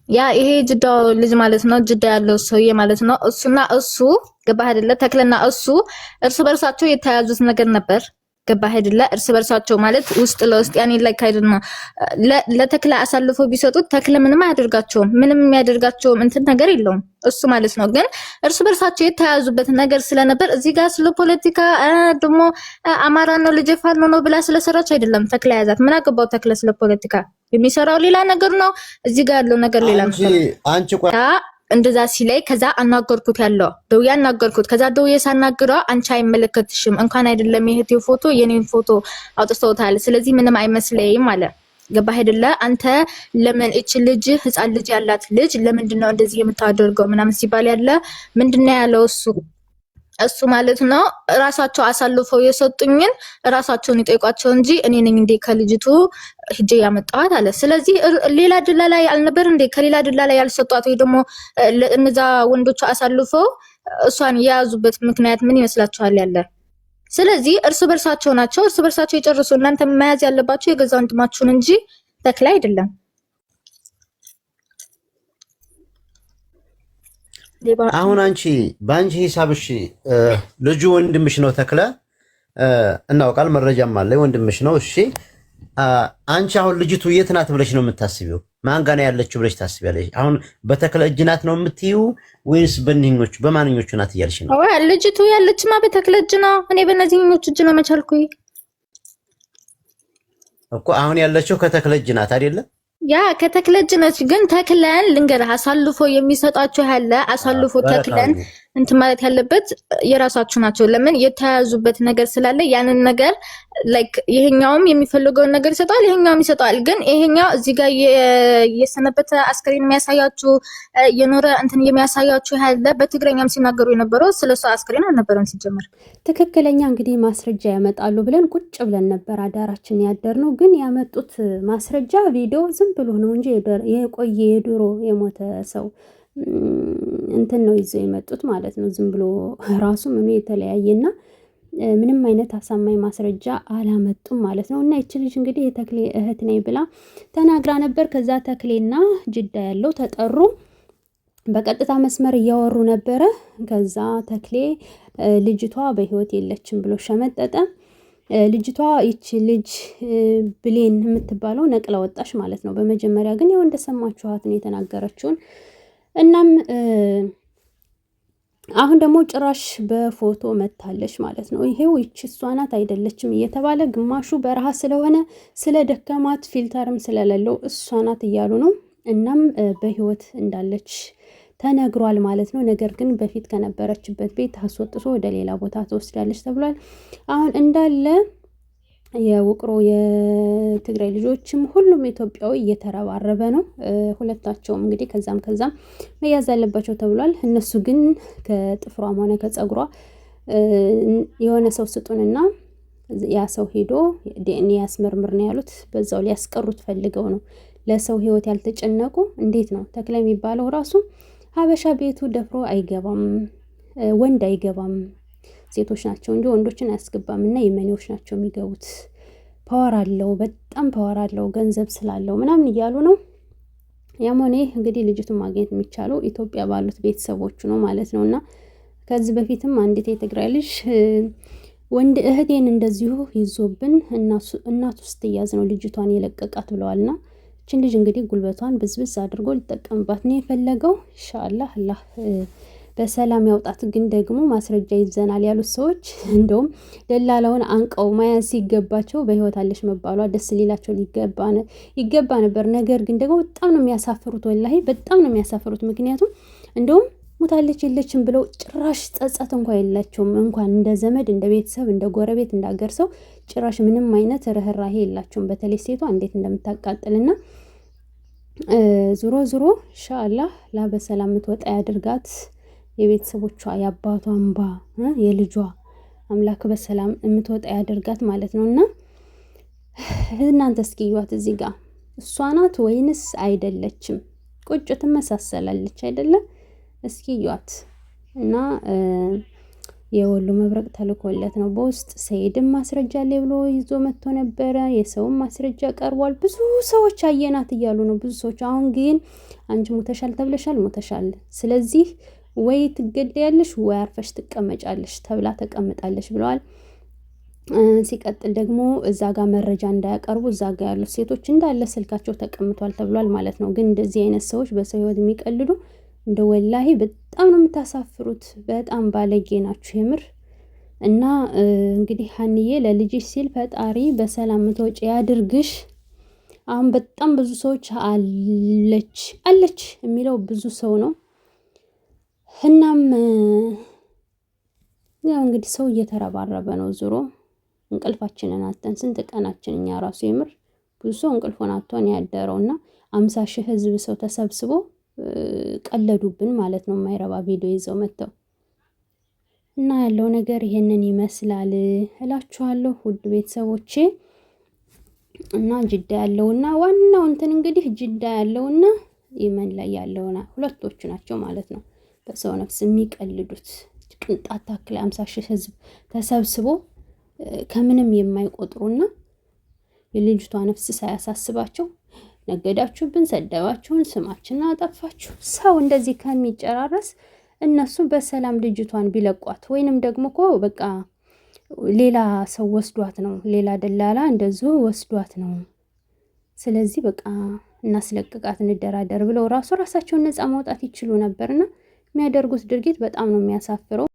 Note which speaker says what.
Speaker 1: ያ ይሄ ጅዳው ልጅ ማለት ነው ጅዳ ያለው ሰውዬ ማለት ነው እሱና እሱ ገባህ አይደለ ተክለና እሱ እርስ በርሳቸው የተያዙት ነገር ነበር ገባህ አይደለ እርስ በርሳቸው ማለት ውስጥ ለውስጥ ያኔ ላይክ አይደለም ለተክለ አሳልፎ ቢሰጡት ተክለ ምንም አያደርጋቸውም ምንም የሚያደርጋቸውም እንትን ነገር የለውም እሱ ማለት ነው ግን እርስ በርሳቸው የተያዙበት ነገር ስለነበር እዚህ ጋር ስለ ፖለቲካ ደግሞ አማራ ነው ልጅ ፋኖ ነው ብላ ስለሰራች አይደለም ተክለ ያዛት ምን አገባው ተክለ ስለ ፖለቲካ የሚሰራው ሌላ ነገር ነው እዚህ ጋር ያለው ነገር ሌላ ነው
Speaker 2: አንቺ ቆይ
Speaker 1: እንደዛ ሲላይ ከዛ አናገርኩት ያለው ደውዬ አናገርኩት ከዛ ደውዬ ሳናግረው አንቺ አይመለከትሽም እንኳን አይደለም ይሄት ፎቶ የኔን ፎቶ አውጥተውታል ስለዚህ ምንም አይመስለኝም አለ ገባህ አይደለ አንተ ለምን እቺ ልጅ ህፃን ልጅ ያላት ልጅ ለምንድነው እንደዚህ የምታደርገው ምናምን ሲባል ያለ ምንድነው ያለው እሱ ማለት ነው ራሳቸው አሳልፈው የሰጡኝን ራሳቸውን ይጠይቋቸው እንጂ እኔ ነኝ እንደ ከልጅቱ ሂጄ ያመጣዋት አለ ስለዚህ ሌላ ድላላ ያልነበር እንደ ከሌላ ድላላ ያልሰጧት ወይ ደግሞ እነዛ ወንዶች አሳልፈው እሷን የያዙበት ምክንያት ምን ይመስላችኋል ያለ ስለዚህ እርስ በርሳቸው ናቸው እርስ በርሳቸው ይጨርሱ እናንተ መያዝ ያለባችሁ የገዛ ወንድማችሁን እንጂ ተክለ አይደለም
Speaker 2: አሁን አንቺ ባንቺ ሂሳብሽ ልጁ ወንድምሽ ነው ተክለ እናውቃል መረጃም አለ ወንድምሽ ነው እሺ አንቺ አሁን ልጅቱ የት ናት ብለሽ ነው የምታስቢው ማን ጋር ነው ያለችው ብለሽ ታስቢያለሽ አሁን በተክለ እጅ ናት ነው የምትይው ወይስ በእነኞቹ በማንኞቹ ናት እያልሽ ነው
Speaker 1: አዎ ልጅቱ ያለችማ በተክለ እጅ ነው እኔ በእነዚህኞቹ እጅ ነው መቻልኩኝ
Speaker 2: እኮ አሁን ያለችው ከተክለ እጅ ናት አይደለ
Speaker 1: ያ ከተክለጅ ነች ግን ተክለን ልንገርህ አሳልፎ የሚሰጣቸው ያለ አሳልፎ ተክለን እንት ማለት ያለበት የራሳችሁ ናቸው ለምን የተያዙበት ነገር ስላለ ያንን ነገር ላይክ ይሄኛውም የሚፈልገውን ነገር ይሰጣል ይሄኛውም ይሰጣል ግን ይሄኛው እዚህ ጋር የሰነበተ አስከሬን የሚያሳያችሁ የኖረ እንትን የሚያሳያችሁ ያለ በትግረኛም ሲናገሩ የነበረው ስለሱ አስከሬን አልነበረም ሲጀመር
Speaker 3: ትክክለኛ እንግዲህ ማስረጃ ያመጣሉ ብለን ቁጭ ብለን ነበር አዳራችን ያደርነው ግን ያመጡት ማስረጃ ቪዲዮ ዝም ብሎ ነው እንጂ የቆየ የድሮ የሞተ ሰው እንትን ነው ይዘው የመጡት ማለት ነው ዝም ብሎ ራሱ ምኑ የተለያየና ምንም አይነት አሳማኝ ማስረጃ አላመጡም ማለት ነው እና እቺ ልጅ እንግዲህ የተክሌ እህት ነኝ ብላ ተናግራ ነበር ከዛ ተክሌና ጅዳ ያለው ተጠሩ በቀጥታ መስመር እያወሩ ነበረ ከዛ ተክሌ ልጅቷ በህይወት የለችም ብሎ ሸመጠጠ ልጅቷ እቺ ልጅ ብሌን የምትባለው ነቅላ ወጣሽ ማለት ነው በመጀመሪያ ግን ያው እንደሰማችኋት ነው የተናገረችው እናም አሁን ደግሞ ጭራሽ በፎቶ መታለች ማለት ነው ይሄው እቺ እሷ ናት አይደለችም እየተባለ ግማሹ በረሃ ስለሆነ ስለ ደከማት ፊልተርም ስለሌለው እሷ ናት እያሉ ነው እናም በህይወት እንዳለች ተነግሯል ማለት ነው ነገር ግን በፊት ከነበረችበት ቤት አስወጥቶ ወደ ሌላ ቦታ ተወስዳለች ተብሏል አሁን እንዳለ የውቅሮ የትግራይ ልጆችም ሁሉም ኢትዮጵያዊ እየተረባረበ ነው ሁለታቸውም እንግዲህ ከዛም መያዝ አለባቸው ተብሏል እነሱ ግን ከጥፍሯም ሆነ ከጸጉሯ የሆነ ሰው ስጡንና ያ ሰው ሄዶ ዲኤንኤ ያስመርምር ነው ያሉት በዛው ሊያስቀሩት ፈልገው ነው ለሰው ህይወት ያልተጨነቁ እንዴት ነው ተክለ የሚባለው ራሱ ሀበሻ ቤቱ ደፍሮ አይገባም ወንድ አይገባም ሴቶች ናቸው እንጂ ወንዶችን አያስገባም እና የመኔዎች ናቸው የሚገቡት ፓወር አለው በጣም ፓወር አለው ገንዘብ ስላለው ምናምን እያሉ ነው ያሞኔ እንግዲህ ልጅቱን ማግኘት የሚቻለው ኢትዮጵያ ባሉት ቤተሰቦቹ ነው ማለት ነውና ከዚህ በፊትም አንዲት የትግራይ ልጅ ወንድ እህቴን እንደዚሁ ይዞብን እናቱ ስትያዝ ነው ልጅቷን የለቀቃት ብለዋልና እቺን ልጅ እንግዲህ ጉልበቷን ብዝብዝ አድርጎ ሊጠቀምባት ነው የፈለገው ኢንሻአላህ አላህ በሰላም ያውጣት ግን ደግሞ ማስረጃ ይዘናል ያሉት ሰዎች እንደውም ደላላውን አንቀው ማያዝ ሲገባቸው በህይወት አለሽ መባሏ ደስ ሊላቸው ይገባ ነበር ነገር ግን ደግሞ በጣም ነው የሚያሳፍሩት ወላሂ በጣም ነው የሚያሳፍሩት ምክንያቱም እንደውም ሙታለች የለችም ብለው ጭራሽ ጸጸት እንኳን የላቸውም እንኳን እንደ ዘመድ እንደ ቤተሰብ እንደ ጎረቤት እንዳገር ሰው ጭራሽ ምንም አይነት ርህራሄ የላቸውም በተለይ ሴቷ እንዴት እንደምታቃጥልና ዙሮ ኢንሻአላህ በሰላም ምትወጣ ያድርጋት የቤተሰቦቿ ያባቷ እንባ የልጇ አምላክ በሰላም የምትወጣ ያድርጋት ማለት ነውና እናንተ እስኪ ይዋት እዚህ ጋር እሷ ናት ወይንስ አይደለችም ቁጭ ትመሳሰላለች አይደለ እስኪ ይዋት እና የወሎ መብረቅ ተልኮለት ነው በውስጥ። ሰይድም ማስረጃ ላይ ብሎ ይዞ መጥቶ ነበረ። የሰውም ማስረጃ ቀርቧል። ብዙ ሰዎች አየናት እያሉ ነው ብዙ ሰዎች። አሁን ግን አንቺ ሞተሻል ተብለሻል፣ ሞተሻል። ስለዚህ ወይ ትገደያለሽ ወይ አርፈሽ ትቀመጫለሽ ተብላ ተቀምጣለች ብለዋል። ሲቀጥል ደግሞ እዛ ጋር መረጃ እንዳያቀርቡ እዛ ጋር ያሉት ሴቶች እንዳለ ስልካቸው ተቀምጧል ተብሏል ማለት ነው። ግን እንደዚህ አይነት ሰዎች በሰው ህይወት የሚቀልዱ እንደ ወላሂ በጣም ነው የምታሳፍሩት። በጣም ባለጌ ናችሁ የምር። እና እንግዲህ ሀንዬ ለልጅሽ ሲል ፈጣሪ በሰላም ምትወጪ ያድርግሽ። አሁን በጣም ብዙ ሰዎች አለች የሚለው ብዙ ሰው ነው። እናም ያው እንግዲህ ሰው እየተረባረበ ነው ዙሮ እንቅልፋችንን አጥተን ስንት ቀናችን እኛ ራሱ የምር ብዙ ሰው እንቅልፎን አጥቶን ያደረውና 50 ሺህ ህዝብ ሰው ተሰብስቦ ቀለዱብን ማለት ነው። የማይረባ ቪዲዮ ይዘው መጥተው እና ያለው ነገር ይሄንን ይመስላል እላችኋለሁ ውድ ቤተሰቦቼ። እና ጅዳ ያለውና ዋናው እንትን እንግዲህ ጅዳ ያለውና የመን ላይ ያለውና ሁለቶቹ ናቸው ማለት ነው። በሰው ነፍስ የሚቀልዱት ቅንጣት ታክል 50 ሺህ ህዝብ ተሰብስቦ ከምንም የማይቆጥሩና የልጅቷ ነፍስ ሳያሳስባቸው ነገዳችሁብን፣ ሰደባችሁን፣ ስማችንን አጠፋችሁ። ሰው እንደዚህ ከሚጨራረስ እነሱ በሰላም ልጅቷን ቢለቋት ወይንም ደግሞ እኮ በቃ ሌላ ሰው ወስዷት ነው፣ ሌላ ደላላ እንደዚሁ ወስዷት ነው። ስለዚህ በቃ እናስለቅቃት፣ እንደራደር ብለው ራሳቸውን ነፃ ማውጣት ይችሉ ነበርና የሚያደርጉት ድርጊት በጣም ነው የሚያሳፍረው።